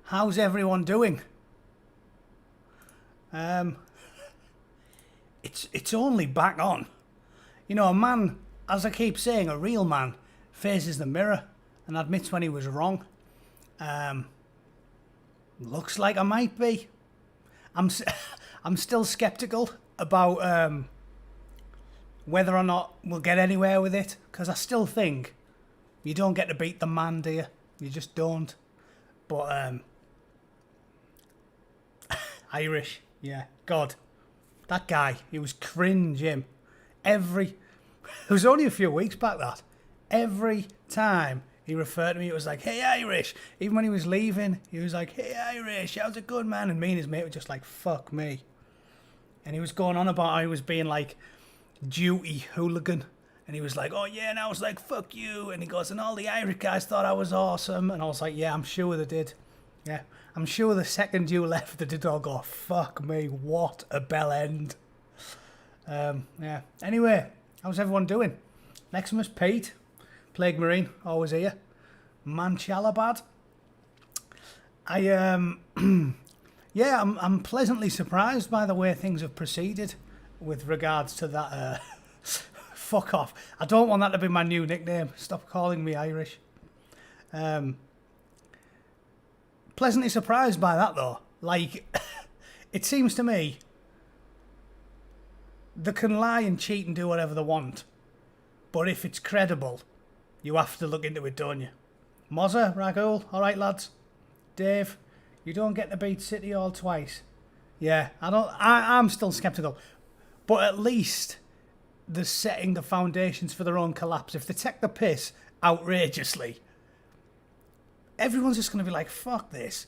How's everyone doing? Um, it's only back on. You know, a man, as I keep saying, a real man faces the mirror and admits when he was wrong. Um, Looks like I might be. I'm I'm still skeptical about whether or not we'll get anywhere with it, because I still think you don't get to beat the man, do you? You just don't. But Irish, yeah, God, that guy, he was cringe, him. It was only a few weeks back that. Every time he referred to me, it was like, hey, Irish. Even when he was leaving, he was like, hey, Irish, how's it good, man? And me and his mate were just like, fuck me. And he was going on about how he was being like duty hooligan. And he was like, oh, yeah, and I was like, fuck you. And he goes, and all the Irish guys thought I was awesome. And I was like, yeah, I'm sure they did. Yeah, I'm sure the second you left, they did all go, fuck me, what a bell end. Yeah. Anyway, how's everyone doing? Maximus, Pete, Plague Marine, always here. Manchalabad. Yeah, I'm pleasantly surprised by the way things have proceeded with regards to that. Fuck off. I don't want that to be my new nickname. Stop calling me Irish. Pleasantly surprised by that though. Like, it seems to me they can lie and cheat and do whatever they want. But if it's credible, you have to look into it, don't you? Mozza, Ragul, alright lads. Dave, you don't get to beat City all twice. Yeah, I'm still sceptical. But at least they're setting the foundations for their own collapse. If they take the piss outrageously, everyone's just going to be like, fuck this.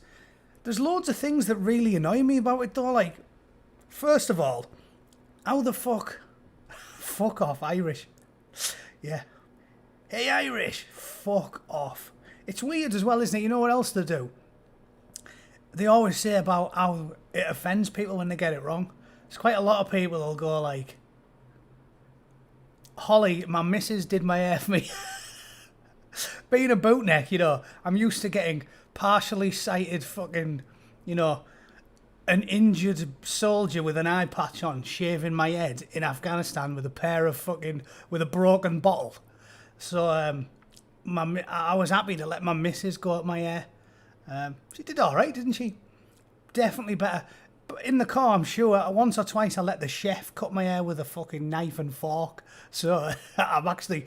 There's loads of things that really annoy me about it though. Like, first of all, how the fuck? Fuck off, Irish. Yeah. Hey, Irish. Fuck off. It's weird as well, isn't it? You know what else they do? They always say about how it offends people when they get it wrong. There's quite a lot of people that'll go like, Holly, my missus did my hair for me. Being a bootneck, you know, I'm used to getting partially sighted fucking, you know, an injured soldier with an eye patch on shaving my head in Afghanistan with a broken bottle. So I was happy to let my missus go at my hair. She did all right, didn't she? Definitely better. But in the car, I'm sure once or twice I let the chef cut my hair with a fucking knife and fork. So I'm actually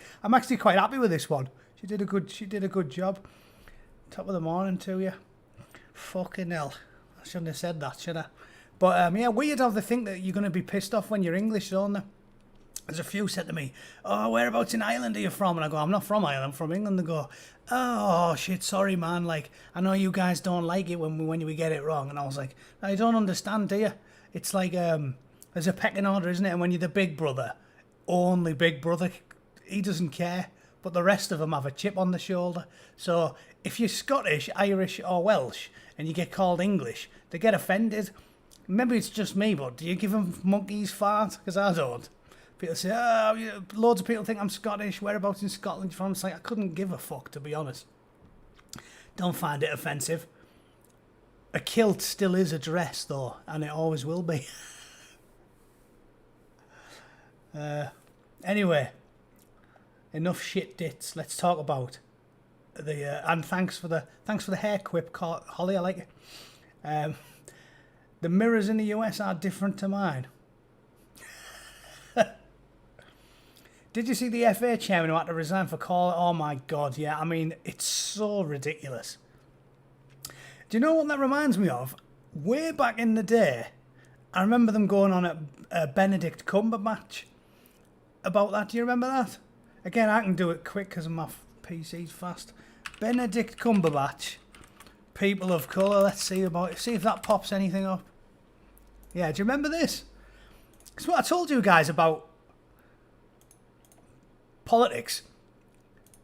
quite happy with this one. She did a good job. Top of the morning to you. Fucking hell. I shouldn't have said that, should I? But yeah, weird how they think that you're going to be pissed off when you're English, don't they? There's a few said to me, oh, whereabouts in Ireland are you from? And I go, I'm not from Ireland, I'm from England. They go, oh, shit, sorry, man. Like, I know you guys don't like it when we get it wrong. And I was like, I don't understand, do you? It's like, there's a pecking order, isn't it? And when you're the big brother, only big brother, he doesn't care. But the rest of them have a chip on the shoulder. So if you're Scottish, Irish or Welsh and you get called English, they get offended. Maybe it's just me, but do you give them monkeys fart? Because I don't. People say, oh, loads of people think I'm Scottish. Whereabouts in Scotland you from? It's like, I couldn't give a fuck, to be honest. Don't find it offensive. A kilt still is a dress, though, and it always will be. Anyway, enough shit dits. Let's talk about the and thanks for the hair quip, Holly. I like it. The mirrors in the US are different to mine. Did you see the FA chairman who had to resign for call? Oh my God, yeah. I mean, it's so ridiculous. Do you know what that reminds me of? Way back in the day, I remember them going on a Benedict Cumberbatch about that. Do you remember that? Again, I can do it quick because my PC's fast. Benedict Cumberbatch, people of colour. Let's see if that pops anything up. Yeah, do you remember this? It's what I told you guys about politics.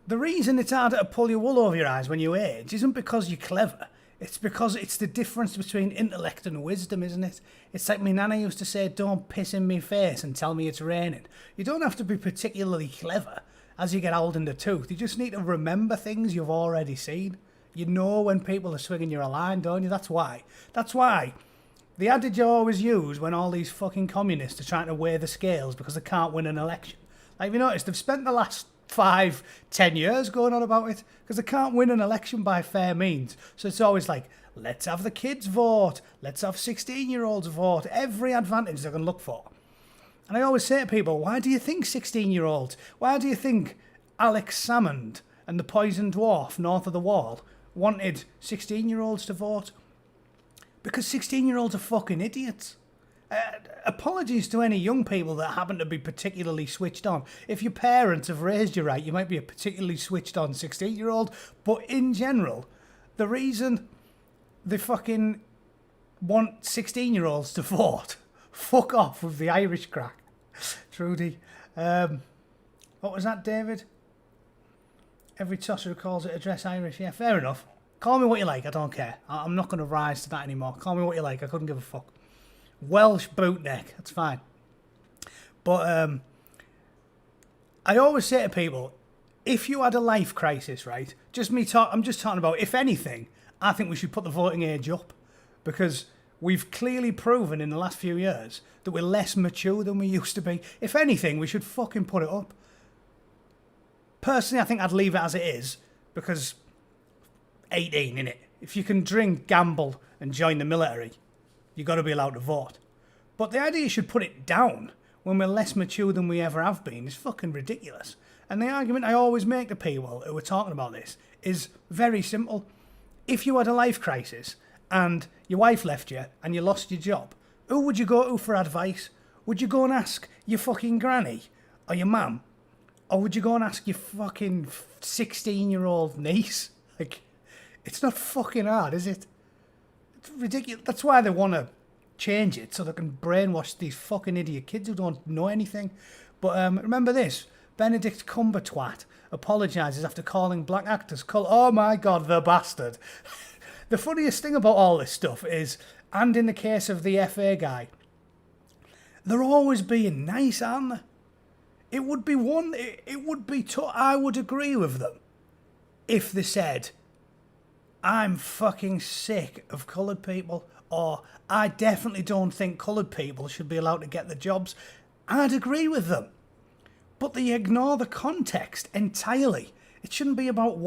The reason it's harder to pull your wool over your eyes when you age isn't because you're clever. It's because it's the difference between intellect and wisdom, isn't it? It's like my nana used to say, don't piss in me face and tell me it's raining. You don't have to be particularly clever as you get old in the tooth. You just need to remember things you've already seen. You know when people are swinging you a line, don't you? That's why. That's why. The adage I always use when all these fucking communists are trying to weigh the scales because they can't win an election. Like, have you noticed, they've spent the last 5-10 years going on about it because they can't win an election by fair means. So it's always like, let's have the kids vote. Let's have 16-year-olds vote. Every advantage they can look for. And I always say to people, why do you think 16-year-olds? Why do you think Alex Salmond and the Poison Dwarf north of the wall wanted 16-year-olds to vote? Because 16-year-olds are fucking idiots. Apologies to any young people that happen to be particularly switched on. If your parents have raised you right, you might be a particularly switched on 16-year-old. But in general, the reason they fucking want 16-year-olds to vote, fuck off with the Irish crack. Trudy. What was that, David? Every tosser who calls it a dress Irish. Yeah, fair enough. Call me what you like, I don't care. I'm not going to rise to that anymore. Call me what you like, I couldn't give a fuck. Welsh bootneck, that's fine. But I always say to people, if you had a life crisis, right? I'm just talking about, if anything, I think we should put the voting age up. Because we've clearly proven in the last few years that we're less mature than we used to be. If anything, we should fucking put it up. Personally, I think I'd leave it as it is, because 18, innit? If you can drink, gamble, and join the military, you've got to be allowed to vote. But the idea you should put it down when we're less mature than we ever have been is fucking ridiculous. And the argument I always make to people who are talking about this is very simple. If you had a life crisis and your wife left you and you lost your job, who would you go to for advice? Would you go and ask your fucking granny or your mum? Or would you go and ask your fucking 16-year-old niece? Like, it's not fucking hard, is it? It's ridiculous. That's why they want to change it, so they can brainwash these fucking idiot kids who don't know anything. But remember this. Benedict Cumberbatch apologises after calling black actors oh my god, the bastard. The funniest thing about all this stuff is, and in the case of the FA guy, they're always being nice, aren't they? It would be I would agree with them if they said, I'm fucking sick of coloured people, or I definitely don't think coloured people should be allowed to get the jobs. I'd agree with them. But they ignore the context entirely. It shouldn't be about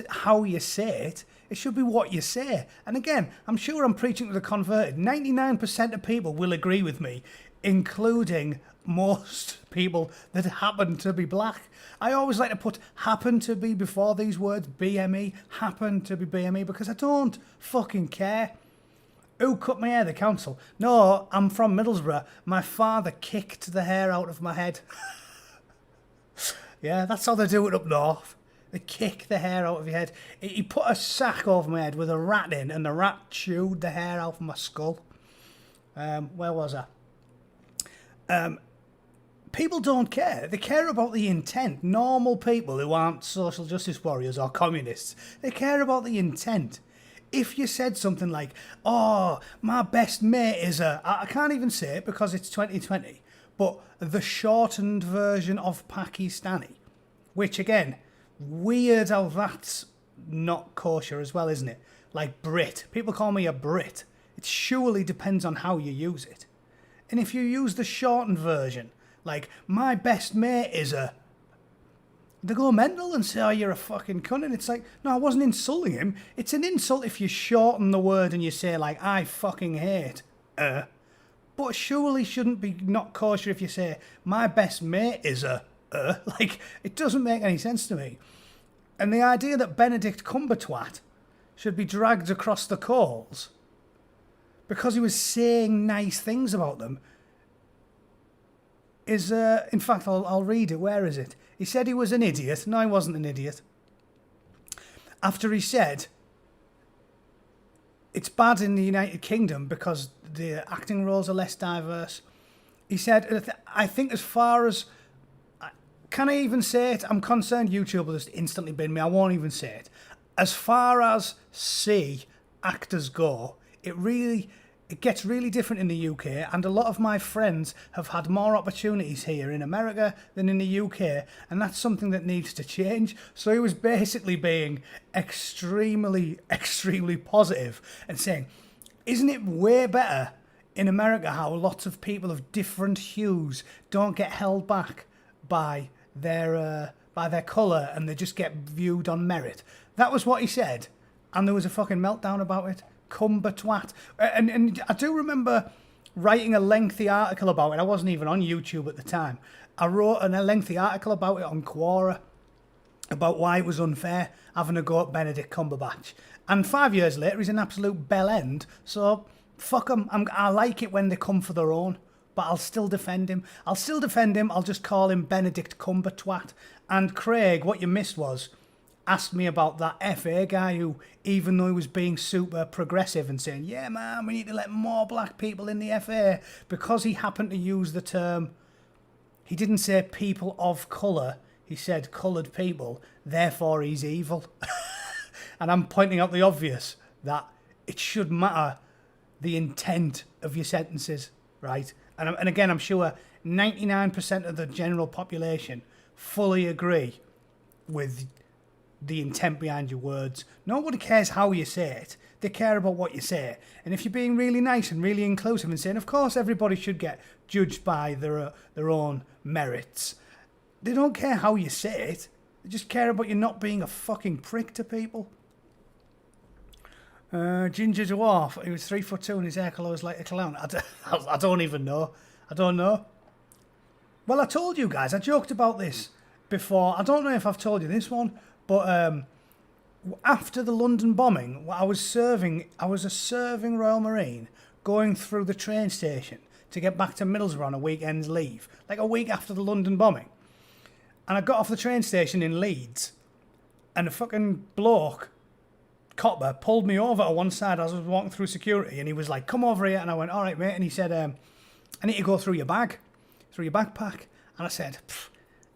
how you say it. It should be what you say. And again, I'm sure I'm preaching to the converted. 99% of people will agree with me, including most people that happen to be black. I always like to put happen to be before these words, BME, happen to be BME, because I don't fucking care. Who cut my hair? The council. No, I'm from Middlesbrough. My father kicked the hair out of my head. Yeah, that's how they do it up north. They kick the hair out of your head. He put a sack over my head with a rat in, and the rat chewed the hair out of my skull. Where was I? People don't care. They care about the intent. Normal people who aren't social justice warriors or communists, they care about the intent. If you said something like, oh, my best mate is I can't even say it because it's 2020, but the shortened version of Pakistani, which again, weird how that's not kosher as well, isn't it? Like Brit. People call me a Brit. It surely depends on how you use it. And if you use the shortened version, like, my best mate is they go mental and say, oh, you're a fucking cunt. And it's like, no, I wasn't insulting him. It's an insult if you shorten the word and you say, like, I fucking hate. But surely shouldn't be not kosher if you say, my best mate is like, it doesn't make any sense to me. And the idea that Benedict Cumberbatch should be dragged across the coals because he was saying nice things about them is, in fact, I'll read it. Where is it? He said he was an idiot. No, he wasn't an idiot. After he said, it's bad in the United Kingdom because the acting roles are less diverse. He said, I think as far as, can I even say it? I'm concerned YouTube will just instantly bin me. I won't even say it. As far as actors go, it really, it gets really different in the UK, and a lot of my friends have had more opportunities here in America than in the UK, and that's something that needs to change. So he was basically being extremely, extremely positive and saying, isn't it way better in America how lots of people of different hues don't get held back by their colour and they just get viewed on merit? That was what he said, and there was a fucking meltdown about it. Cumber twat. And I do remember writing a lengthy article about it. I wasn't even on YouTube at the time. I wrote a lengthy article about it on Quora, about why it was unfair having a go at Benedict Cumberbatch. And 5 years later, he's an absolute bell end. So fuck him. I like it when they come for their own, but I'll still defend him. I'll just call him Benedict Cumbertwat. And Craig, what you missed was, asked me about that FA guy who, even though he was being super progressive and saying, yeah, man, we need to let more black people in the FA, because he happened to use the term, he didn't say people of colour, he said coloured people, therefore he's evil. And I'm pointing out the obvious, that it should matter the intent of your sentences, right? And again, I'm sure 99% of the general population fully agree with the intent behind your words. Nobody cares how you say it. They care about what you say. And if you're being really nice and really inclusive and saying, of course, everybody should get judged by their own merits, they don't care how you say it. They just care about you not being a fucking prick to people. Ginger Dwarf, he was 3'2" and his hair colour was like a clown. I don't even know. I don't know. Well, I told you guys, I joked about this before. I don't know if I've told you this one, but after the London bombing, I was a serving Royal Marine going through the train station to get back to Middlesbrough on a weekend's leave, like a week after the London bombing. And I got off the train station in Leeds, and a fucking bloke, copper, pulled me over to one side as I was walking through security, and he was like, come over here. And I went, all right, mate. And he said, I need to go through your bag, through your backpack. And I said,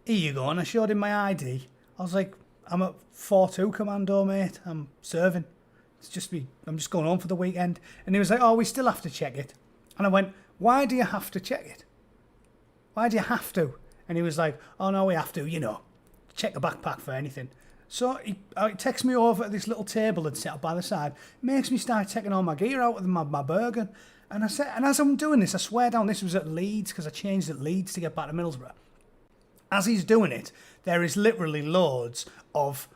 here you go. And I showed him my ID. I was like, I'm at 4-2 Commando, mate. I'm serving. I'm just going home for the weekend. And he was like, oh, we still have to check it. And I went, why do you have to check it? Why do you have to? And he was like, oh, no, we have to, check the backpack for anything. So he takes me over to this little table that's set up by the side, makes me start taking all my gear out with my Bergen. And as I'm doing this, I swear down, this was at Leeds, because I changed at Leeds to get back to Middlesbrough. As he's doing it, there is literally loads of,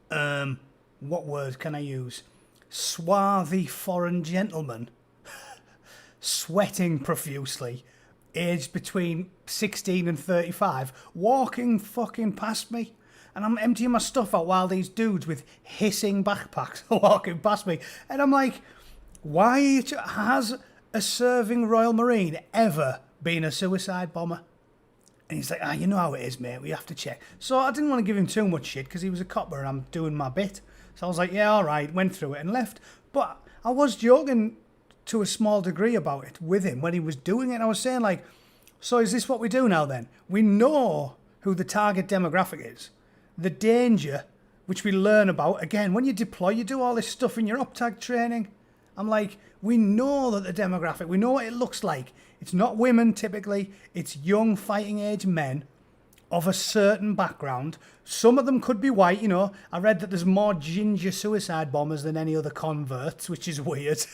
what word can I use? Swarthy foreign gentlemen sweating profusely, aged between 16 and 35, walking fucking past me. And I'm emptying my stuff out while these dudes with hissing backpacks are walking past me. And I'm like, why has a serving Royal Marine ever been a suicide bomber? And he's like, you know how it is, mate. We have to check. So I didn't want to give him too much shit because he was a copper and I'm doing my bit. So I was like, yeah, all right. Went through it and left. But I was joking to a small degree about it with him when he was doing it. And I was saying, like, so is this what we do now then? We know who the target demographic is. The danger, which we learn about. Again, when you deploy, you do all this stuff in your OPTAG training. I'm like, we know that the demographic, we know what it looks like. It's not women typically, it's young fighting age men of a certain background. Some of them could be white, I read that there's more ginger suicide bombers than any other converts, which is weird.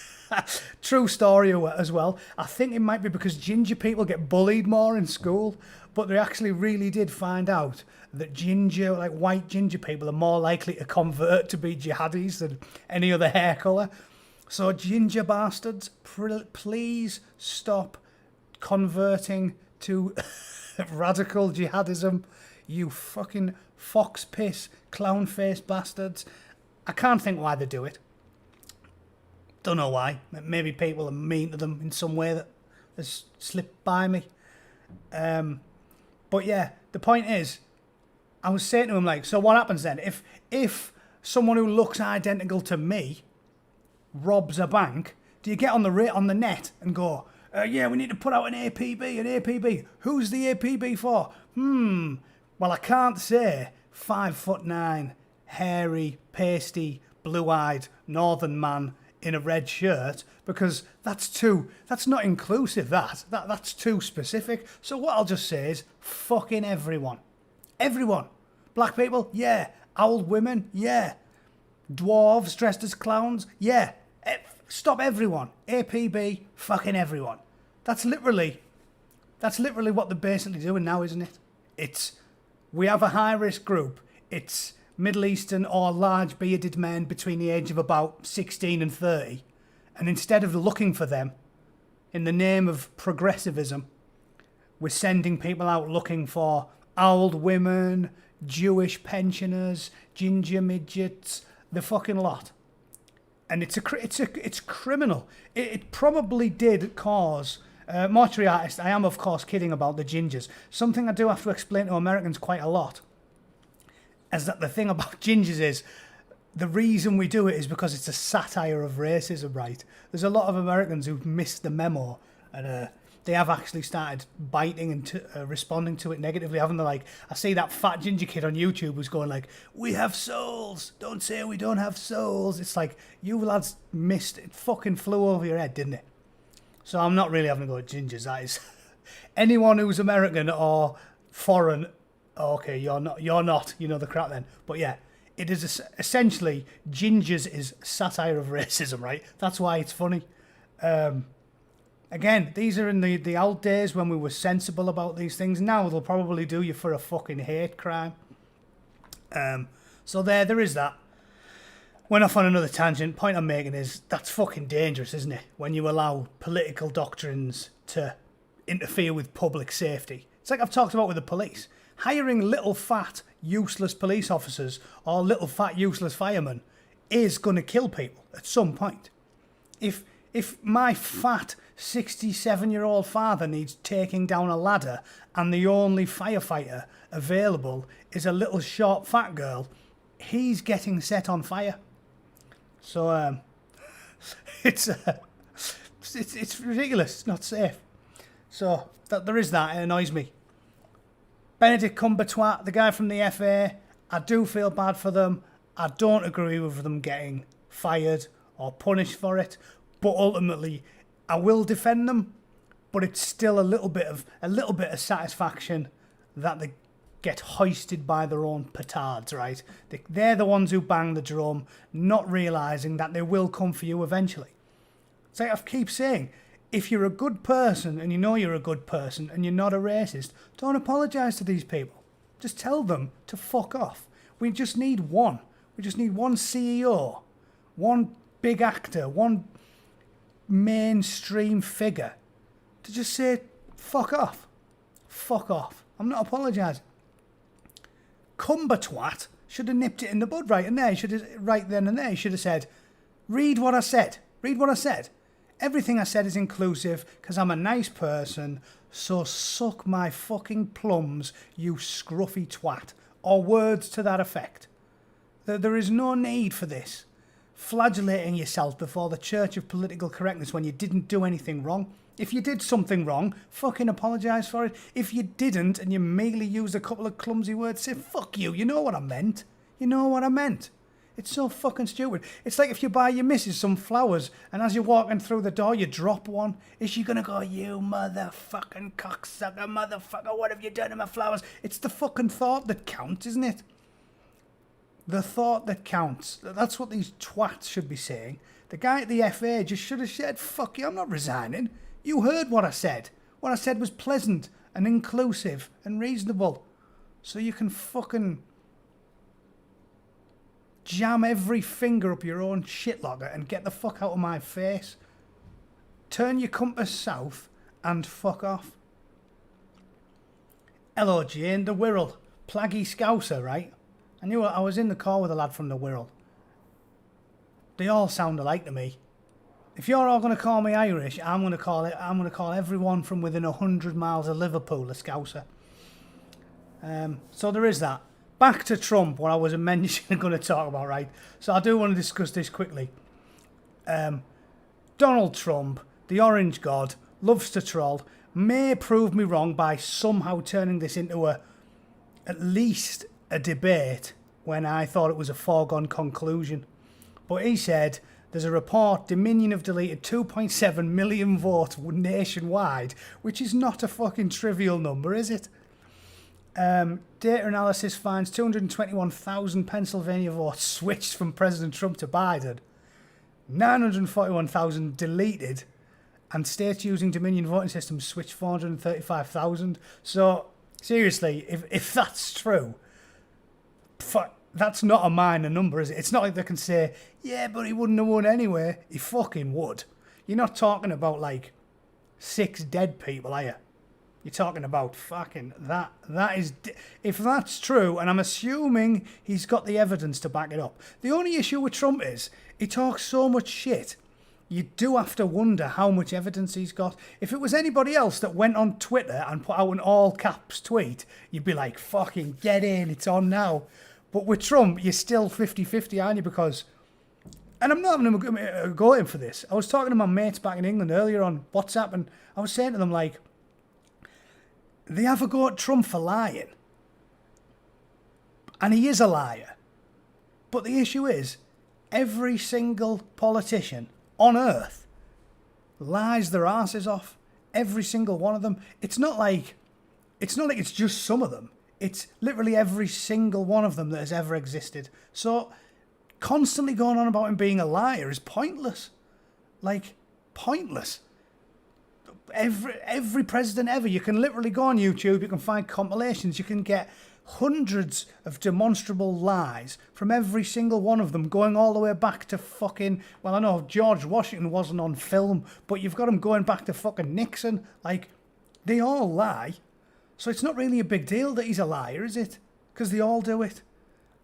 True story as well. I think it might be because ginger people get bullied more in school, but they actually really did find out that ginger, like white ginger people, are more likely to convert to be jihadis than any other hair colour. So ginger bastards, please stop converting to radical jihadism, you fucking fox piss, clown face bastards. I can't think why they do it. Don't know why. Maybe people are mean to them in some way that has slipped by me. But yeah, the point is, I was saying to him, like, so what happens then? If someone who looks identical to me robs a bank, do you get on the net and go, yeah, we need to put out an APB. Who's the APB for? Well, I can't say 5'9", hairy, pasty, blue-eyed, northern man in a red shirt, because that's not inclusive, that's too specific. So what I'll just say is fucking everyone. Everyone. Black people, yeah. Old women, yeah. Dwarves dressed as clowns, yeah. Stop everyone. APB, fucking everyone. That's literally what they're basically doing now, isn't it? We have a high-risk group. It's Middle Eastern or large bearded men between the age of about 16 and 30. And instead of looking for them, in the name of progressivism, we're sending people out looking for old women, Jewish pensioners, ginger midgets, the fucking lot. And it's criminal. It probably did cause... mortuary artist, I am of course kidding about the gingers. Something I do have to explain to Americans quite a lot is that the thing about gingers is the reason we do it is because it's a satire of racism, right? There's a lot of Americans who've missed the memo, and they have actually started biting and responding to it negatively, haven't they? Like, I see that fat ginger kid on YouTube who's going like, "We have souls, don't say we don't have souls." It's like, you lads missed it. Fucking flew over your head, didn't it? So I'm not really having a go at gingers. That is anyone who's American or foreign. Okay, you're not. You know the crap then. But yeah, it is essentially gingers is satire of racism, right? That's why it's funny. Again, these are in the old days when we were sensible about these things. Now they'll probably do you for a fucking hate crime. So there is that. Went off on another tangent. Point I'm making is that's fucking dangerous, isn't it? When you allow political doctrines to interfere with public safety. It's like I've talked about with the police. Hiring little fat useless police officers or little fat useless firemen is going to kill people at some point. If my fat 67-year-old father needs taking down a ladder and the only firefighter available is a little short fat girl, he's getting set on fire. So it's ridiculous. It's not safe. So there is that. It annoys me. Benedict Cumberbatch, the guy from the FA, I do feel bad for them. I don't agree with them getting fired or punished for it, but ultimately I will defend them. But it's still a little bit of satisfaction that they get hoisted by their own petards, right? They're the ones who bang the drum, not realising that they will come for you eventually. It's like I keep saying, if you're a good person and you know you're a good person and you're not a racist, don't apologise to these people. Just tell them to fuck off. We just need one. We just need one CEO, one big actor, one mainstream figure to just say, fuck off. Fuck off. I'm not apologising. Cumberbatch should have nipped it in the bud right then and there. He should have said, read what I said. Read what I said. Everything I said is inclusive because I'm a nice person, so suck my fucking plums, you scruffy twat. Or words to that effect. There is no need for this. Flagellating yourself before the church of political correctness when you didn't do anything wrong. If you did something wrong, fucking apologise for it. If you didn't and you merely used a couple of clumsy words, say, fuck you, you know what I meant. You know what I meant. It's so fucking stupid. It's like if you buy your missus some flowers and as you're walking through the door you drop one. Is she going to go, you motherfucking cocksucker, motherfucker, what have you done to my flowers? It's the fucking thought that counts, isn't it? The thought that counts. That's what these twats should be saying. The guy at the FA just should have said, fuck you, I'm not resigning. You heard what I said. What I said was pleasant and inclusive and reasonable. So you can fucking jam every finger up your own shit locker and get the fuck out of my face. Turn your compass south and fuck off. Hello, Jane, the Wirral. Plaggy Scouser, right? I was in the car with a lad from the Wirral. They all sound alike to me. If you're all going to call me Irish, I'm going to call everyone from within 100 miles of Liverpool a Scouser. So there is that. Back to Trump, what I was mentioning going to talk about, right? So I do want to discuss this quickly. Donald Trump, the Orange God, loves to troll, may prove me wrong by somehow turning this into at least a debate when I thought it was a foregone conclusion. But he said There's a report Dominion have deleted 2.7 million votes nationwide, which is not a fucking trivial number, is it? Data analysis finds 221,000 Pennsylvania votes switched from President Trump to Biden. 941,000 deleted, and states using Dominion voting systems switched 435,000. So, seriously, if that's true, that's not a minor number, is it? It's not like they can say, yeah, but he wouldn't have won anyway. He fucking would. You're not talking about, like, 6 dead people, are you? You're talking about fucking that. That is, if that's true, and I'm assuming he's got the evidence to back it up. The only issue with Trump is he talks so much shit. You do have to wonder how much evidence he's got. If it was anybody else that went on Twitter and put out an all caps tweet, you'd be like, fucking get in, it's on now. But with Trump, you're still 50-50, aren't you? Because, and I'm not having a go at him for this. I was talking to my mates back in England earlier on WhatsApp, and I was saying to them, like, they have a go at Trump for lying. And he is a liar. But the issue is, every single politician on earth lies their asses off. Every single one of them. It's not like it's just some of them. It's literally every single one of them that has ever existed. So constantly going on about him being a liar is pointless. Like, pointless. Every president ever, you can literally go on YouTube, you can find compilations, you can get hundreds of demonstrable lies from every single one of them, going all the way back to fucking, well, I know George Washington wasn't on film, but you've got him going back to fucking Nixon. Like, they all lie. So it's not really a big deal that he's a liar, is it? Because they all do it.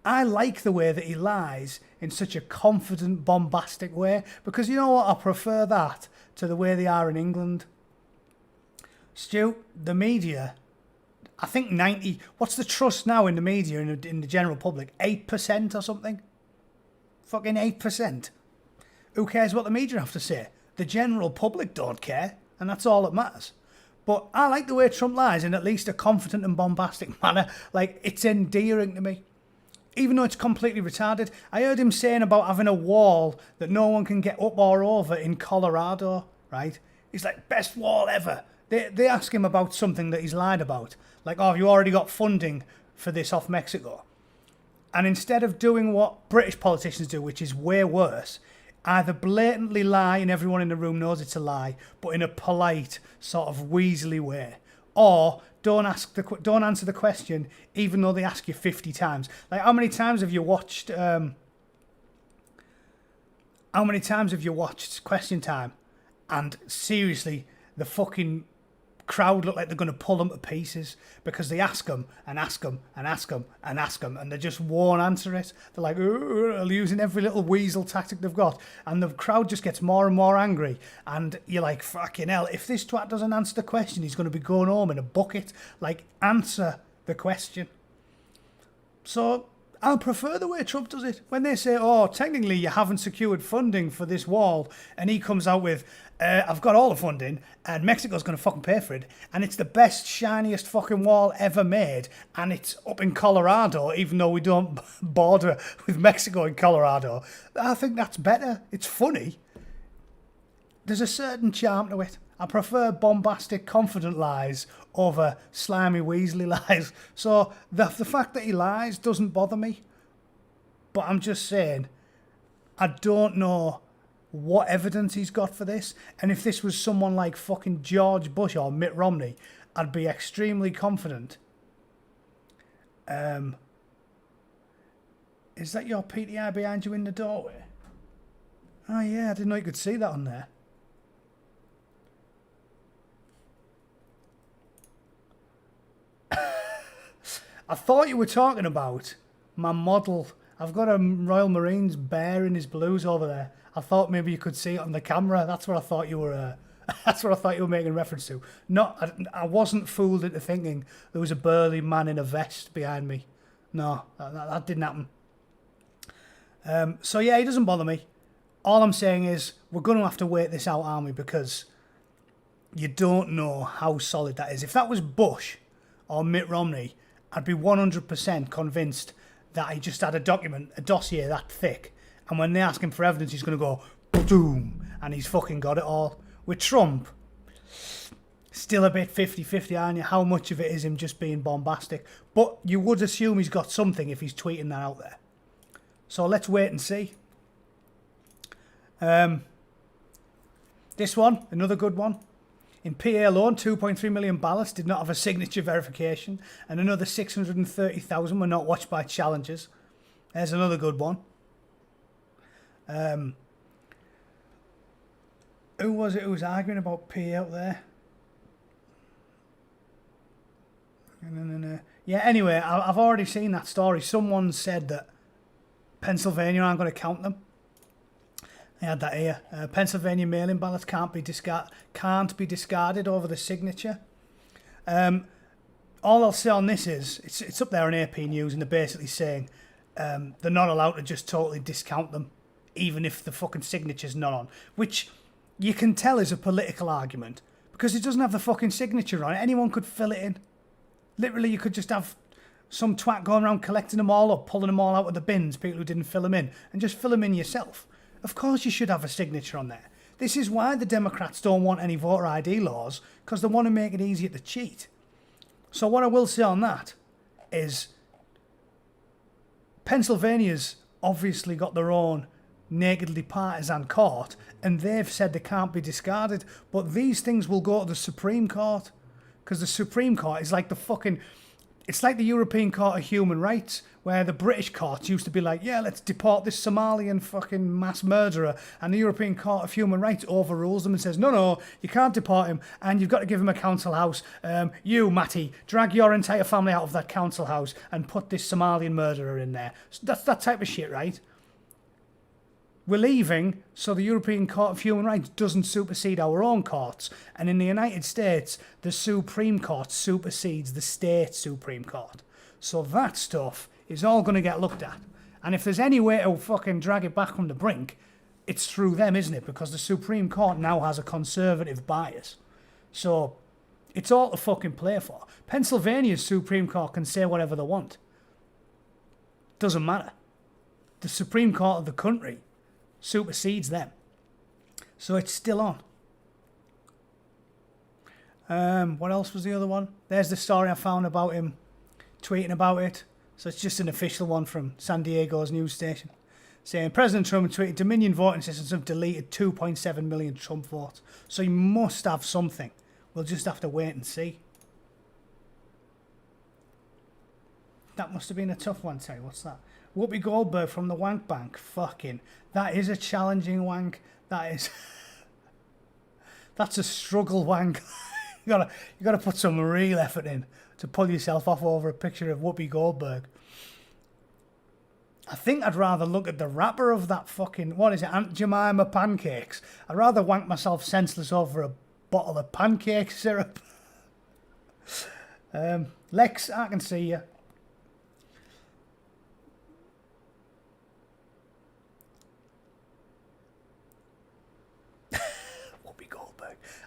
I like the way that he lies in such a confident, bombastic way, because you know what? I prefer that to the way they are in England. Stu, the media, I think 90... What's the trust now in the media, in the general public? 8% or something? Fucking 8%. Who cares what the media have to say? The general public don't care, and that's all that matters. But I like the way Trump lies in at least a confident and bombastic manner. Like, it's endearing to me. Even though it's completely retarded. I heard him saying about having a wall that no one can get up or over in Colorado, right? He's like, best wall ever. They ask him about something that he's lied about. Like, oh, have you already got funding for this off Mexico? And instead of doing what British politicians do, which is way worse, either blatantly lie and everyone in the room knows it's a lie, but in a polite, sort of weaselly way, or don't answer the question even though they ask you 50 times. Like, how many times have you watched Question Time? And seriously, the fucking crowd look like they're going to pull them to pieces because they ask them and ask them and ask them and ask them and they just won't answer it. They're like, using every little weasel tactic they've got, and the crowd just gets more and more angry, and you're like, fucking hell, if this twat doesn't answer the question, he's going to be going home in a bucket. Like, answer the question. So I'll prefer the way Trump does it. When they say, oh, technically you haven't secured funding for this wall, and he comes out with, I've got all the funding, and Mexico's going to fucking pay for it, and it's the best, shiniest fucking wall ever made, and it's up in Colorado, even though we don't border with Mexico in Colorado. I think that's better. It's funny. There's a certain charm to it. I prefer bombastic, confident lies over slimy, weaselly lies. So the fact that he lies doesn't bother me. But I'm just saying, I don't know what evidence he's got for this. And if this was someone like fucking George Bush or Mitt Romney, I'd be extremely confident. Is that your PTI behind you in the doorway? Oh yeah, I didn't know you could see that on there. I thought you were talking about my model. I've got a Royal Marines bear in his blues over there. I thought maybe you could see it on the camera. That's what I thought you were. That's what I thought you were making reference to. I wasn't fooled into thinking there was a burly man in a vest behind me. No, that didn't happen. So yeah, he doesn't bother me. All I'm saying is we're going to have to wait this out, aren't we? Because you don't know how solid that is. If that was Bush or Mitt Romney, I'd be 100% convinced that he just had a dossier that thick. And when they ask him for evidence, he's going to go, doom, and he's fucking got it all. With Trump, still a bit 50-50, aren't you? How much of it is him just being bombastic? But you would assume he's got something if he's tweeting that out there. So let's wait and see. This one, another good one. In PA alone, 2.3 million ballots did not have a signature verification, and another 630,000 were not watched by challengers. There's another good one. Who was it who was arguing about PA out there? Yeah, anyway, I've already seen that story. Someone said that Pennsylvania aren't going to count them. I had that here. Pennsylvania mail-in ballots can't be discarded over the signature. All I'll say on this is, it's up there on AP News, and they're basically saying they're not allowed to just totally discount them, even if the fucking signature's not on. Which you can tell is a political argument, because it doesn't have the fucking signature on it. Anyone could fill it in. Literally, you could just have some twat going around collecting them all up, pulling them all out of the bins, people who didn't fill them in, and just fill them in yourself. Of course you should have a signature on there. This is why the Democrats don't want any voter ID laws, because they want to make it easier to cheat. So what I will say on that is Pennsylvania's obviously got their own nakedly partisan court, and they've said they can't be discarded, but these things will go to the Supreme Court, because the Supreme Court is like the fucking... It's like the European Court of Human Rights, where the British courts used to be like, yeah, let's deport this Somalian fucking mass murderer, and the European Court of Human Rights overrules them and says, no, you can't deport him, and you've got to give him a council house. You, Matty, drag your entire family out of that council house and put this Somalian murderer in there. So that's that type of shit, right? We're leaving so the European Court of Human Rights doesn't supersede our own courts. And in the United States, the Supreme Court supersedes the state Supreme Court. So that stuff is all going to get looked at. And if there's any way to fucking drag it back from the brink, it's through them, isn't it? Because the Supreme Court now has a conservative bias. So it's all to fucking play for. Pennsylvania's Supreme Court can say whatever they want. Doesn't matter. The Supreme Court of the country supersedes them. So it's still on. What else was the other one? There's the story I found about him tweeting about it. So it's just an official one from San Diego's news station, saying President Trump tweeted Dominion voting systems have deleted 2.7 million Trump votes. So he must have something. We'll just have to wait and see. That must have been a tough one, Terry. What's that? Whoopi Goldberg from the Wank Bank. Fucking, that is a challenging wank. That is... That's a struggle wank. you gotta put some real effort in to pull yourself off over a picture of Whoopi Goldberg. I think I'd rather look at the wrapper of that fucking... What is it? Aunt Jemima pancakes. I'd rather wank myself senseless over a bottle of pancake syrup. Lex, I can see you.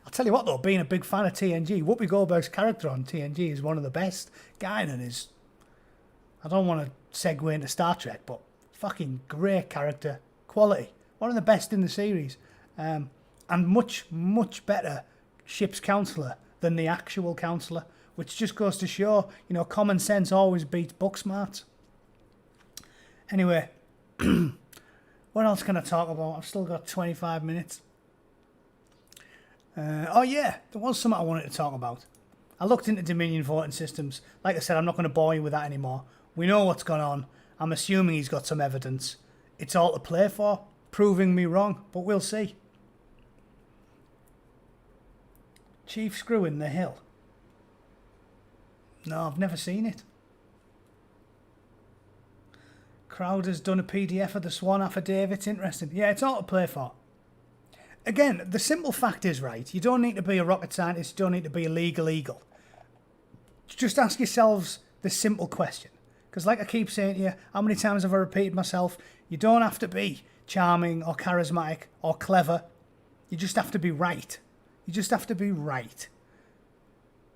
I'll tell you what though, being a big fan of TNG, Whoopi Goldberg's character on TNG is one of the best. Guinan is, I don't want to segue into Star Trek, but fucking great character, quality. One of the best in the series. And much, much better ship's counsellor than the actual counsellor, which just goes to show, you know, common sense always beats book smarts. Anyway, what else can I talk about? I've still got 25 minutes. Oh yeah, there was something I wanted to talk about. I looked into Dominion voting systems. Like I said, I'm not going to bore you with that anymore. We know what's gone on. I'm assuming he's got some evidence. It's all to play for, proving me wrong, but we'll see. Chief Screw in the Hill. No, I've never seen it. Crowder's done a PDF of the Swan affidavit. Interesting. Yeah, it's all to play for. Again, the simple fact is, right, you don't need to be a rocket scientist, you don't need to be a legal eagle. Just ask yourselves the simple question. Because like I keep saying to you, how many times have I repeated myself? You don't have to be charming or charismatic or clever. You just have to be right. You just have to be right.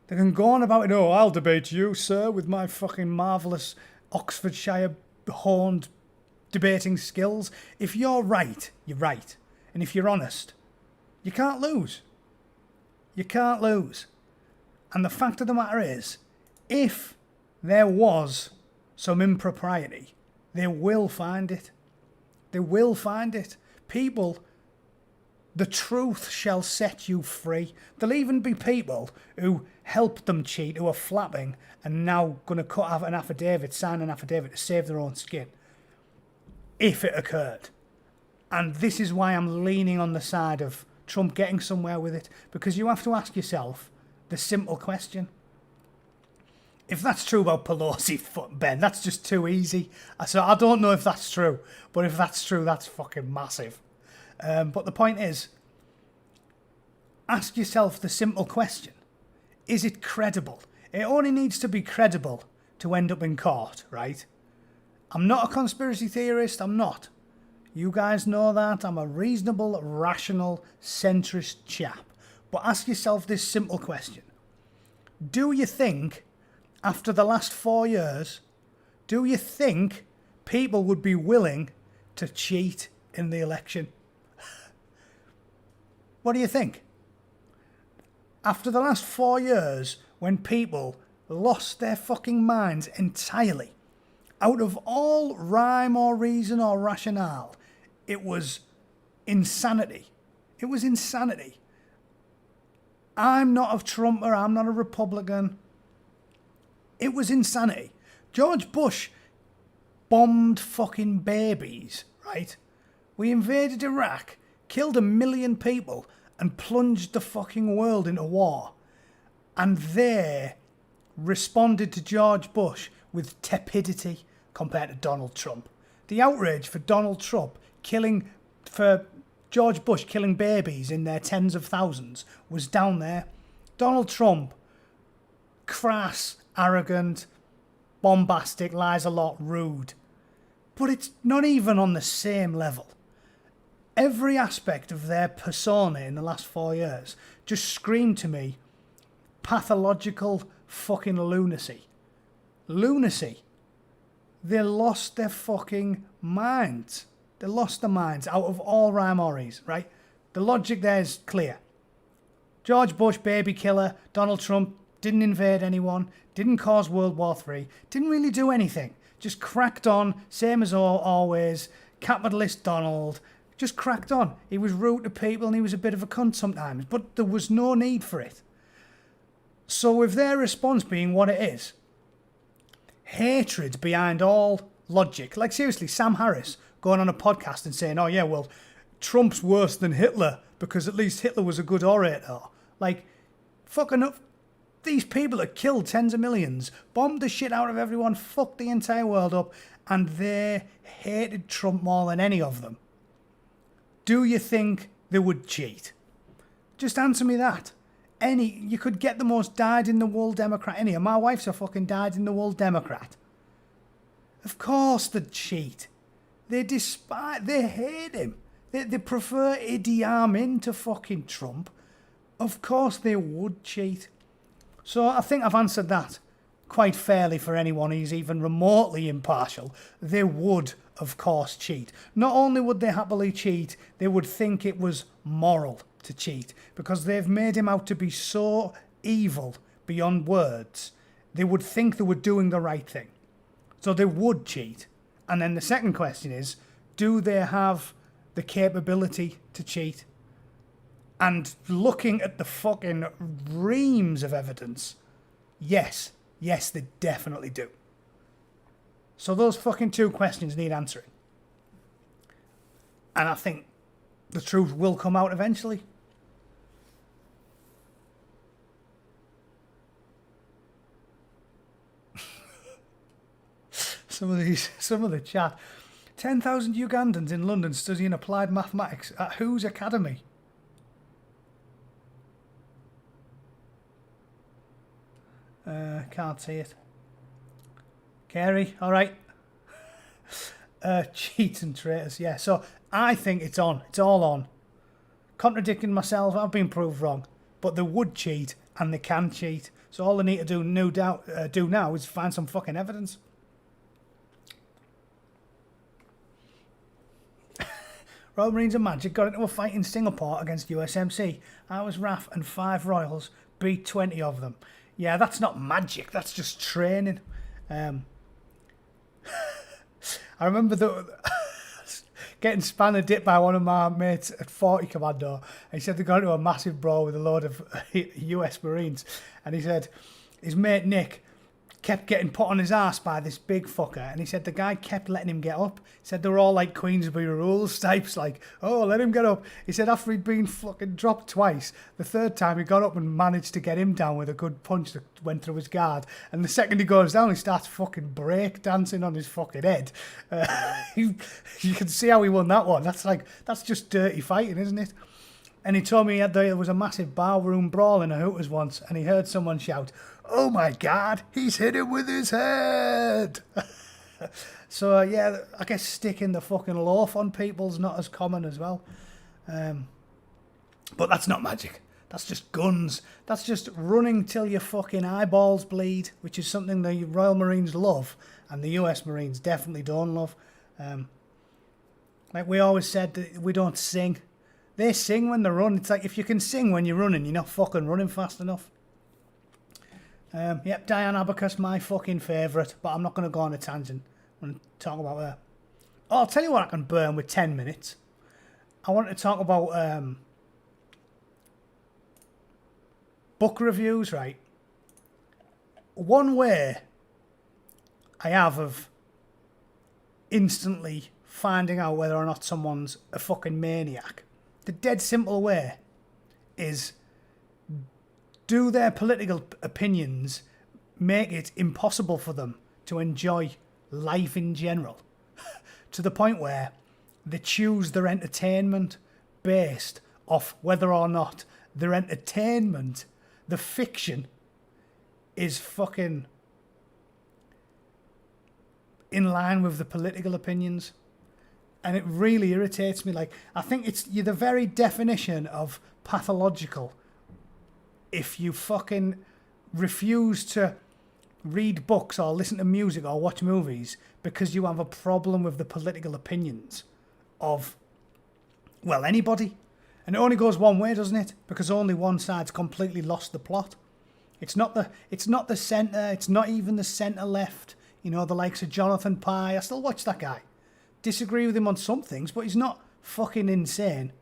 They can go on about it, oh, I'll debate you, sir, with my fucking marvellous Oxfordshire horned debating skills. If you're right, you're right. And if you're honest, you can't lose. You can't lose. And the fact of the matter is, if there was some impropriety, they will find it. They will find it. People, the truth shall set you free. There'll even be people who helped them cheat, who are flapping, and now going to cut out an affidavit, sign an affidavit to save their own skin. If it occurred. And this is why I'm leaning on the side of Trump getting somewhere with it. Because you have to ask yourself the simple question. If that's true about Pelosi, Ben, that's just too easy. So I don't know if that's true. But if that's true, that's fucking massive. But the point is, ask yourself the simple question. Is it credible? It only needs to be credible to end up in court, right? I'm not a conspiracy theorist, I'm not. You guys know that. I'm a reasonable, rational, centrist chap. But ask yourself this simple question. Do you think, after the last 4 years, do you think people would be willing to cheat in the election? What do you think? After the last 4 years, when people lost their fucking minds entirely, out of all rhyme or reason or rationale, it was insanity. It was insanity. I'm not a Trumper, I'm not a Republican. It was insanity. George Bush bombed fucking babies, right? We invaded Iraq, killed 1 million people, and plunged the fucking world into war. And they responded to George Bush with tepidity compared to Donald Trump. The outrage for Donald Trump for George Bush killing babies in their tens of thousands was down there. Donald Trump, crass, arrogant, bombastic, lies a lot, rude. But it's not even on the same level. Every aspect of their persona in the last 4 years just screamed to me pathological fucking lunacy. Lunacy. They lost their fucking minds. They lost their minds out of all rhyme or reason, right? The logic there is clear. George Bush, baby killer. Donald Trump didn't invade anyone, didn't cause World War III, didn't really do anything. Just cracked on, same as always. Capitalist Donald. Just cracked on. He was rude to people and he was a bit of a cunt sometimes, but there was no need for it. So with their response being what it is, hatred behind all logic, like seriously, Sam Harris going on a podcast and saying, oh yeah, well, Trump's worse than Hitler because at least Hitler was a good orator. Like, fucking up. These people that killed tens of millions, bombed the shit out of everyone, fucked the entire world up, and they hated Trump more than any of them. Do you think they would cheat? Just answer me that. You could get the most dyed-in-the-wool Democrat in. My wife's a fucking dyed-in-the-wool Democrat. Of course they'd cheat. They hate him. They prefer Idi Amin to fucking Trump. Of course they would cheat. So I think I've answered that quite fairly for anyone who's even remotely impartial. They would, of course, cheat. Not only would they happily cheat, they would think it was moral to cheat because they've made him out to be so evil beyond words. They would think they were doing the right thing. So they would cheat. And then the second question is, do they have the capability to cheat? And looking at the fucking reams of evidence, yes, they definitely do. So those fucking two questions need answering. And I think the truth will come out eventually. Some of the chat. 10,000 Ugandans in London studying applied mathematics at whose academy? Can't see it. Kerry, all right. Cheats and traitors, yeah. So I think it's on. It's all on. Contradicting myself, I've been proved wrong. But they would cheat and they can cheat. So all they need to do, no doubt, do now is find some fucking evidence. Royal Marines of Magic got into a fight in Singapore against USMC. I was RAF and 5 Royals beat 20 of them. Yeah, that's not magic, that's just training. I remember getting spanner dipped by one of my mates at 40 Commando. He said they got into a massive brawl with a load of US Marines. And he said his mate Nick kept getting put on his ass by this big fucker. And he said the guy kept letting him get up. He said they were all like Queensbury Rules types, like, oh, let him get up. He said after he'd been fucking dropped twice, the third time he got up and managed to get him down with a good punch that went through his guard. And the second he goes down, he starts fucking break dancing on his fucking head. You can see how he won that one. That's just dirty fighting, isn't it? And he told me there was a massive barroom brawl in a Hooters once, and he heard someone shout, "Oh my God, he's hit him with his head!" So, yeah, I guess sticking the fucking loaf on people's not as common as well. But that's not magic. That's just guns. That's just running till your fucking eyeballs bleed, which is something the Royal Marines love, and the US Marines definitely don't love. Like we always said, that we don't sing. They sing when they run. It's like if you can sing when you're running, you're not fucking running fast enough. Yep, Diane Abacus, my fucking favourite, but I'm not going to go on a tangent. I'm going to talk about her. Oh, I'll tell you what I can burn with 10 minutes. I want to talk about book reviews, right? One way I have of instantly finding out whether or not someone's a fucking maniac, the dead simple way, is do their political opinions make it impossible for them to enjoy life in general? To the point where they choose their entertainment based off whether or not their entertainment, the fiction, is fucking in line with the political opinions. And it really irritates me. Like, I think you're the very definition of pathological if you fucking refuse to read books or listen to music or watch movies because you have a problem with the political opinions of, well, anybody. And it only goes one way, doesn't it? Because only one side's completely lost the plot. It's not the centre, it's not even the centre left. You know, the likes of Jonathan Pye. I still watch that guy. Disagree with him on some things, but he's not fucking insane.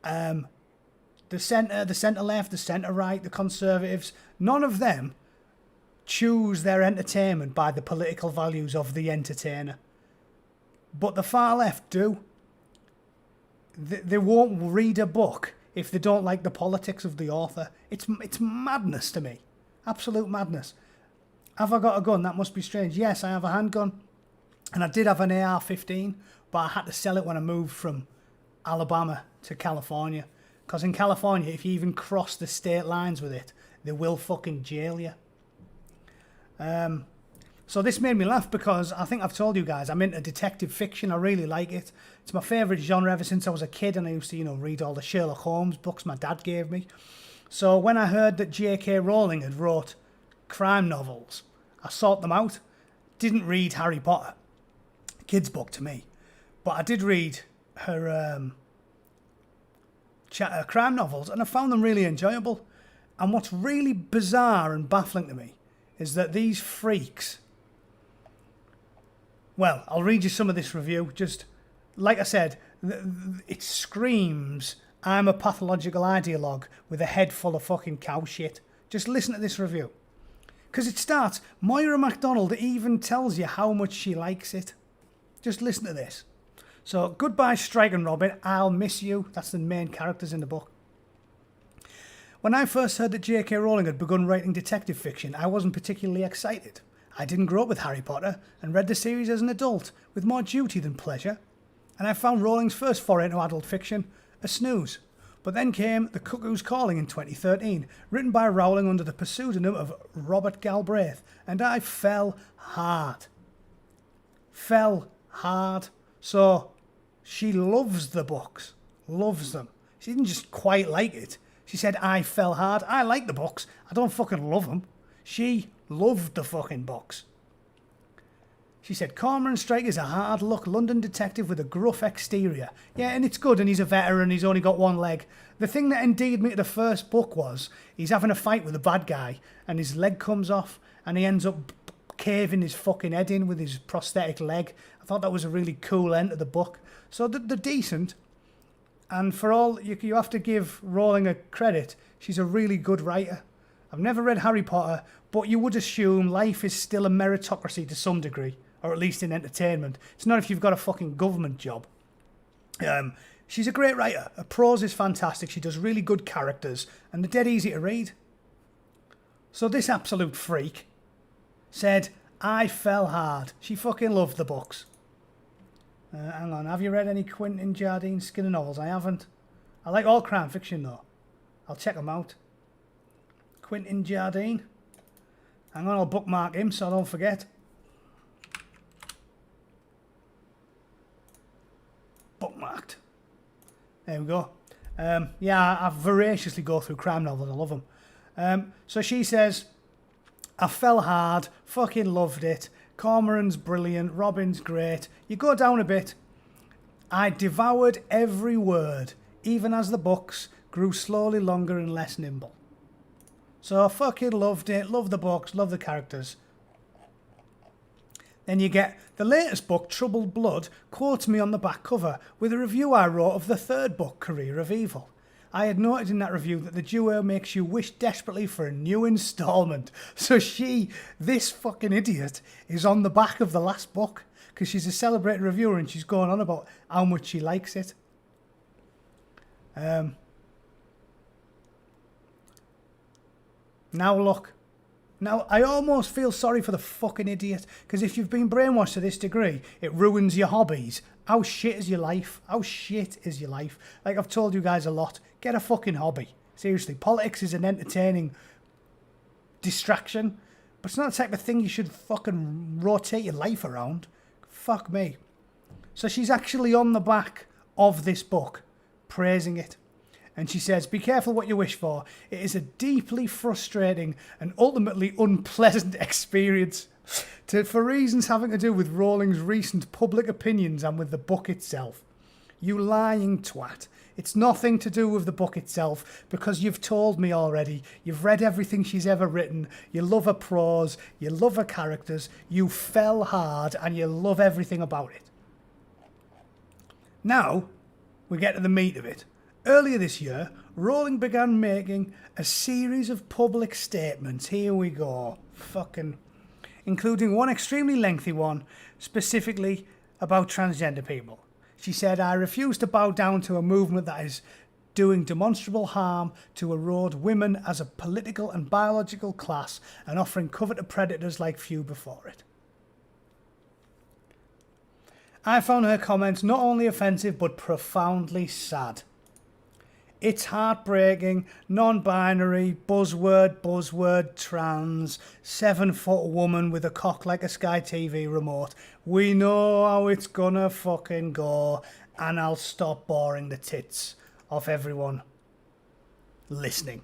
The centre left, the centre right, the Conservatives, none of them choose their entertainment by the political values of the entertainer. But the far left do. They won't read a book if they don't like the politics of the author. It's madness to me. Absolute madness. Have I got a gun? That must be strange. Yes, I have a handgun. And I did have an AR-15, but I had to sell it when I moved from Alabama to California. Because in California, if you even cross the state lines with it, they will fucking jail you. So this made me laugh because I think I've told you guys I'm into detective fiction. I really like it. It's my favourite genre ever since I was a kid, and I used to, read all the Sherlock Holmes books my dad gave me. So when I heard that J.K. Rowling had wrote crime novels, I sought them out. Didn't read Harry Potter. Kid's book to me. But I did read her crime novels, and I found them really enjoyable. And what's really bizarre and baffling to me is that these freaks... Well, I'll read you some of this review. Just, like I said, it screams, I'm a pathological ideologue with a head full of fucking cow shit. Just listen to this review. Because it starts, Moira MacDonald even tells you how much she likes it. Just listen to this. So, goodbye, Strike and Robin. I'll miss you. That's the main characters in the book. When I first heard that J.K. Rowling had begun writing detective fiction, I wasn't particularly excited. I didn't grow up with Harry Potter and read the series as an adult with more duty than pleasure. And I found Rowling's first foray into adult fiction a snooze. But then came The Cuckoo's Calling in 2013, written by Rowling under the pseudonym of Robert Galbraith, and I fell hard. So, she loves the books. Loves them. She didn't just quite like it. She said, I fell hard. I like the books. I don't fucking love them. She loved the fucking books. She said, Cormoran Strike is a hard-luck London detective with a gruff exterior. Yeah, and it's good, and he's a veteran, he's only got one leg. The thing that endeared me to the first book was he's having a fight with a bad guy, and his leg comes off, and he ends up caving his fucking head in with his prosthetic leg. I thought that was a really cool end to the book. So they're decent, and for all, you have to give Rowling a credit, she's a really good writer. I've never read Harry Potter, but you would assume life is still a meritocracy to some degree, or at least in entertainment. It's not if you've got a fucking government job. She's a great writer. Her prose is fantastic. She does really good characters, and they're dead easy to read. So this absolute freak said, I fell hard. She fucking loved the books. Hang on, have you read any Quentin Jardine Skinner novels? I haven't. I like all crime fiction though. I'll check them out. Quentin Jardine. Hang on, I'll bookmark him so I don't forget. Bookmarked. There we go. Yeah, I voraciously go through crime novels. I love them. So she says, I fell hard, fucking loved it. Cormoran's brilliant, Robin's great. You go down a bit. I devoured every word, even as the books grew slowly longer and less nimble. So I fucking loved it, loved the books, loved the characters. Then you get the latest book, Troubled Blood, quotes me on the back cover with a review I wrote of the third book, Career of Evil. I had noted in that review that the duo makes you wish desperately for a new instalment. So this fucking idiot, is on the back of the last book because she's a celebrated reviewer and she's going on about how much she likes it. Now look. Now, I almost feel sorry for the fucking idiot, because if you've been brainwashed to this degree, it ruins your hobbies. How shit is your life? How shit is your life? Like I've told you guys a lot, get a fucking hobby. Seriously, politics is an entertaining distraction, but it's not the type of thing you should fucking rotate your life around. Fuck me. So she's actually on the back of this book, praising it. And she says, be careful what you wish for. It is a deeply frustrating and ultimately unpleasant experience for reasons having to do with Rowling's recent public opinions and with the book itself. You lying twat. It's nothing to do with the book itself because you've told me already. You've read everything she's ever written. You love her prose. You love her characters. You fell hard and you love everything about it. Now, we get to the meat of it. Earlier this year, Rowling began making a series of public statements. Here we go. Including one extremely lengthy one, specifically about transgender people. She said, I refuse to bow down to a movement that is doing demonstrable harm to erode women as a political and biological class and offering cover to predators like few before it. I found her comments not only offensive but profoundly sad. It's heartbreaking, non-binary, buzzword, trans, 7-foot woman with a cock like a Sky TV remote. We know how it's gonna fucking go, and I'll stop boring the tits off everyone listening.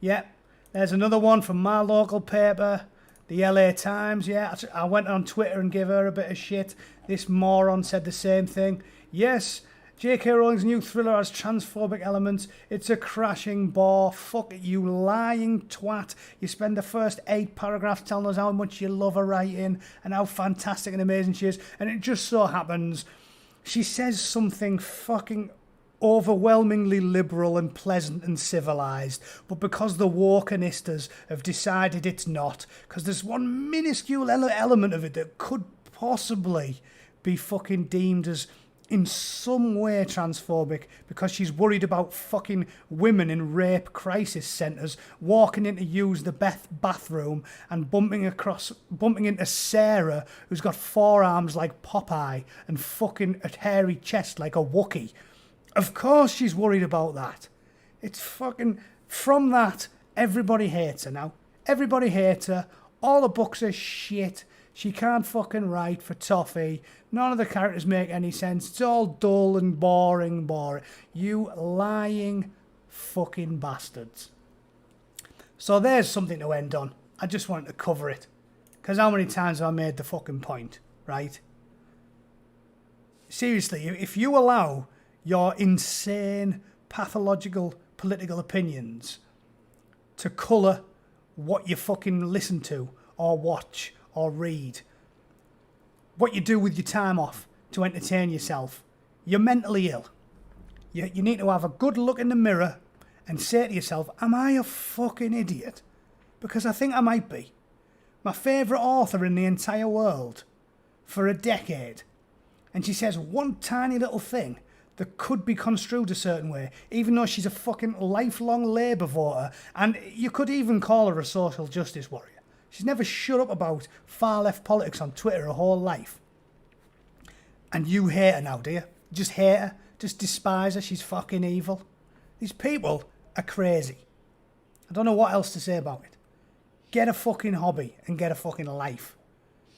Yeah, there's another one from my local paper, the LA Times. Yeah, I went on Twitter and gave her a bit of shit. This moron said the same thing. Yes, J.K. Rowling's new thriller has transphobic elements. It's a crashing bore. Fuck it, you lying twat. You spend the first 8 paragraphs telling us how much you love her writing and how fantastic and amazing she is. And it just so happens she says something fucking overwhelmingly liberal and pleasant and civilised. But because the wokenistas have decided it's not, because there's one minuscule element of it that could possibly be fucking deemed as in some way transphobic because she's worried about fucking women in rape crisis centres walking in to use the bathroom and bumping into Sarah, who's got forearms like Popeye and fucking a hairy chest like a Wookiee. Of course she's worried about that. It's fucking... From that, everybody hates her now. Everybody hates her. All the books are shit. She can't fucking write for toffee. None of the characters make any sense. It's all dull and boring. You lying fucking bastards. So there's something to end on. I just wanted to cover it. Because how many times have I made the fucking point, right? Seriously, if you allow your insane, pathological political opinions to colour what you fucking listen to or watch or read, what you do with your time off to entertain yourself, you're mentally ill. You need to have a good look in the mirror and say to yourself, am I a fucking idiot? Because I think I might be. My favourite author in the entire world for a decade. And she says one tiny little thing that could be construed a certain way, even though she's a fucking lifelong Labour voter. And you could even call her a social justice warrior. She's never shut up about far left politics on Twitter her whole life. And you hate her now, do you? Just hate her. Just despise her. She's fucking evil. These people are crazy. I don't know what else to say about it. Get a fucking hobby and get a fucking life.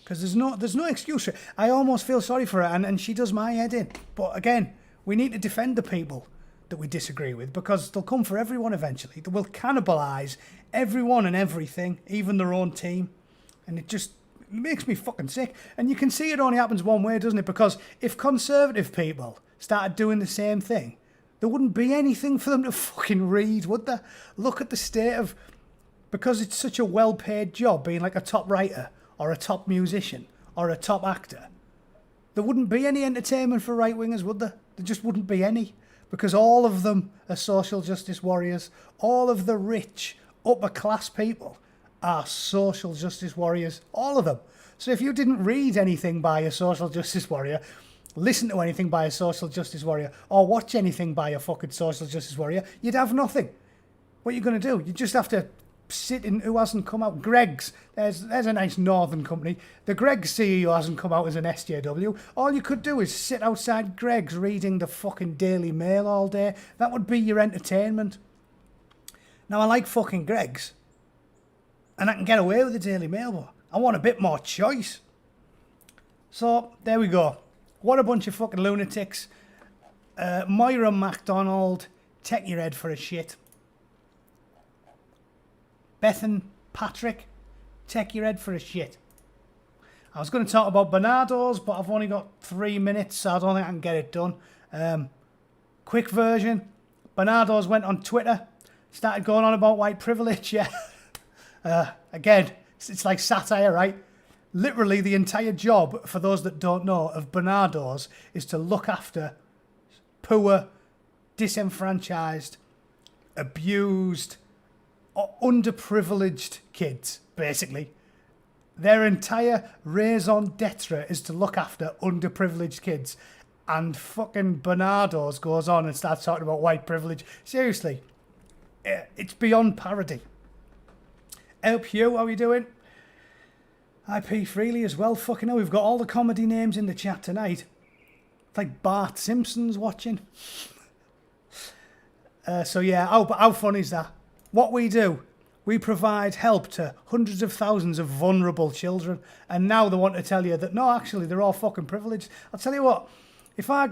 Because there's no excuse for it. I almost feel sorry for her and she does my head in. But again, we need to defend the people that we disagree with because they'll come for everyone eventually. They will cannibalise everyone and everything, even their own team. And it just makes me fucking sick. And you can see it only happens one way, doesn't it? Because if conservative people started doing the same thing, there wouldn't be anything for them to fucking read, would there? Look at the state of... Because it's such a well-paid job being like a top writer or a top musician or a top actor, there wouldn't be any entertainment for right-wingers, would there? There just wouldn't be any. Because all of them are social justice warriors. All of the rich, upper-class people are social justice warriors. All of them. So if you didn't read anything by a social justice warrior, listen to anything by a social justice warrior, or watch anything by a fucking social justice warrior, you'd have nothing. What are you going to do? You just have to sit in... Who hasn't come out? Greggs. There's a nice northern company. The Greggs CEO hasn't come out as an SJW. All you could do is sit outside Greggs reading the fucking Daily Mail all day. That would be your entertainment. Now, I like fucking Greggs, and I can get away with the Daily Mail, but I want a bit more choice. So, there we go. What a bunch of fucking lunatics. Moira MacDonald, take your head for a shit. Bethan Patrick, take your head for a shit. I was going to talk about Bernardo's, but I've only got 3 minutes, so I don't think I can get it done. Quick version. Bernardo's went on Twitter, started going on about white privilege, yeah. Again, it's like satire, right? Literally the entire job, for those that don't know, of Bernardo's is to look after poor, disenfranchised, abused, or underprivileged kids, basically. Their entire raison d'etre is to look after underprivileged kids. And fucking Bernardo's goes on and starts talking about white privilege. Seriously, it's beyond parody. Help you, how are you doing? IP Freely as well. Fucking hell, we've got all the comedy names in the chat tonight. It's like Bart Simpson's watching. So yeah, how fun is that? What we do, we provide help to hundreds of thousands of vulnerable children, and now they want to tell you that no, actually they're all fucking privileged. I'll tell you what, if I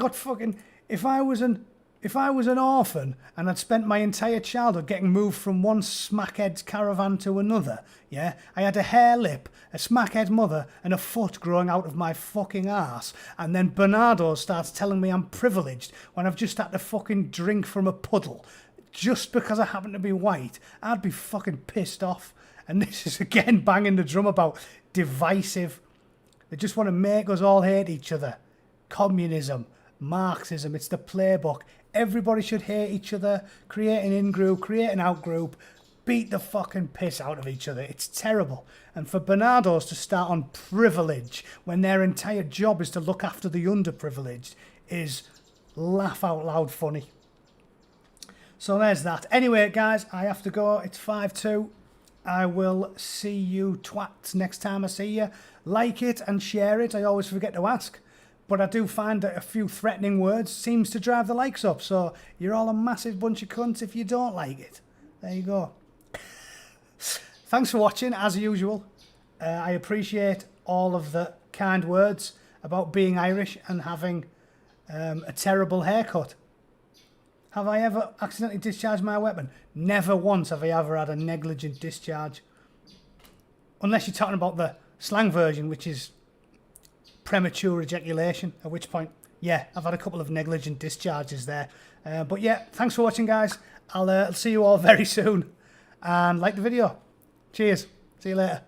was an orphan and I'd spent my entire childhood getting moved from one smackhead's caravan to another, yeah, I had a hair lip, a smackhead mother, and a foot growing out of my fucking arse, and then Bernardo starts telling me I'm privileged when I've just had to fucking drink from a puddle just because I happen to be white, I'd be fucking pissed off. And this is again banging the drum about divisive. They just want to make us all hate each other. Communism, Marxism, it's the playbook. Everybody should hate each other, create an in-group, create an out-group, beat the fucking piss out of each other. It's terrible. And for Bernardo's to start on privilege when their entire job is to look after the underprivileged is laugh out loud funny. So there's that. Anyway, guys, I have to go. It's 5-2. I will see you twats next time I see you. Like it and share it. I always forget to ask. But I do find that a few threatening words seems to drive the likes up. So you're all a massive bunch of cunts if you don't like it. There you go. Thanks for watching, as usual. I appreciate all of the kind words about being Irish and having a terrible haircut. Have I ever accidentally discharged my weapon? Never once have I ever had a negligent discharge. Unless you're talking about the slang version, which is premature ejaculation, at which point, yeah, I've had a couple of negligent discharges there. But yeah, thanks for watching, guys. I'll see you all very soon. And like the video. Cheers. See you later.